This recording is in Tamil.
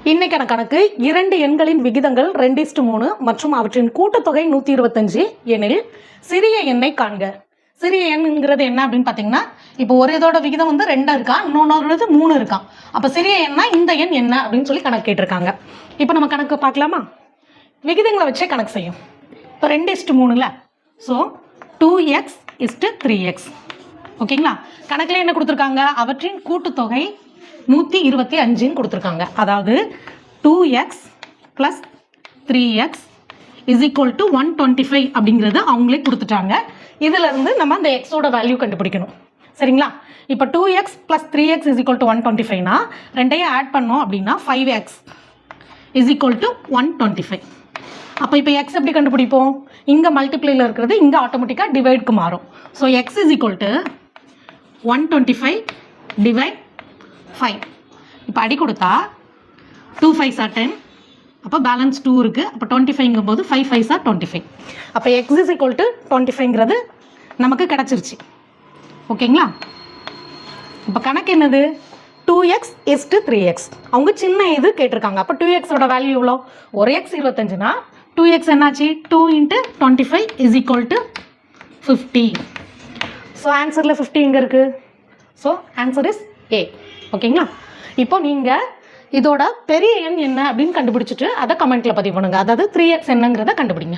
இன்னைக்கான கணக்கு 2 எண்களின் விகிதங்கள் 2:3 மற்றும் அவற்றின் கூட்டுத்தொகை 125 எனில் சிறிய எண்ணை காண்க. சிறிய எண்ங்கிறது என்ன அப்படின்னு பார்த்தீங்கன்னா, இப்போ ஒரு இதோட விகிதம் வந்து 2 இருக்கா, இன்னொன்று 3 இருக்கா. அப்போ சிறிய எண்ணா இந்த எண் என்ன அப்படின்னு சொல்லி கணக்கு கேட்டிருக்காங்க. இப்போ நம்ம கணக்கு பார்க்கலாமா? விகிதங்களை வச்சே கணக்கு செய்யும். இப்போ 2:3ல ஸோ 2x:3x. ஓகேங்களா? கணக்கில் என்ன கொடுத்துருக்காங்க? அவற்றின் கூட்டுத்தொகை 125 கொடுத்துருக்காங்க. அதாவது 2x + 3x = 125 அப்படிங்கிறது அவங்களே கொடுத்துட்டாங்க. இதிலிருந்து நம்ம அந்த எக்ஸோட வேல்யூ கண்டுபிடிக்கணும். சரிங்களா? இப்போ 2x + 3x = 125னா ரெண்டையும் ஆட் பண்ணோம் அப்படின்னா 5x = 125. அப்போ இப்போ எக்ஸ் எப்படி கண்டுபிடிப்போம்? இங்கே மல்டிப்ளைல இருக்கிறது இங்கே ஆட்டோமேட்டிக்காக டிவைடுக்கு மாறும். So x = 125 / 5. இப்போ அடி கொடுத்தா 2 5s are 10. அப்போ பேலன்ஸ் 2 இருக்குது. அப்போ 25ங்கும்போது 5 5s are 25. அப்போ x = 25ங்கிறது நமக்கு கிடச்சிருச்சு. ஓகேங்களா? இப்போ கணக்கு என்னது? 2x:3x. அவங்க சின்ன இது கேட்டிருக்காங்க. அப்போ 2xோட வேல்யூ எவ்வளோ? ஒரு x 25னா 2x என்னாச்சு? 2 × 25 = 50. ஸோ ஆன்சரில் 50 எங்கே இருக்குது? So answer is A. ஓகேங்களா? இப்போ நீங்கள் இதோட பெரிய எண் என்ன அப்படின்னு கண்டுபிடிச்சிட்டு அதை கமெண்ட்டில் பதிவு பண்ணுங்கள். அதாவது 3x என்னங்கிறத கண்டுபிடிங்க.